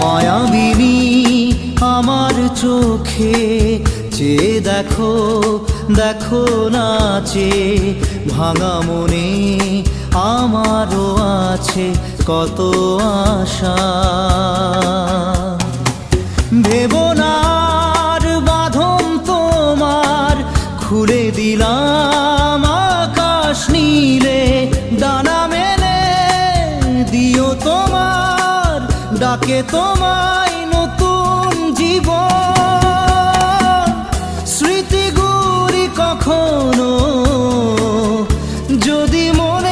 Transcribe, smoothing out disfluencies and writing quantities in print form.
মায়াবিনী আমার চোখে চেয়ে দেখো, দেখো নাচে ভাঙা মনে আমারও আছে কত আশা। ভেবো না আর বাঁধন তোমার, খুলে দিলাম আকাশ নীলে, ডানা মেলে দিও তোমার ডাকে তোমায় নতুন জীবন। স্মৃতিগুলি কখনো যদি মনে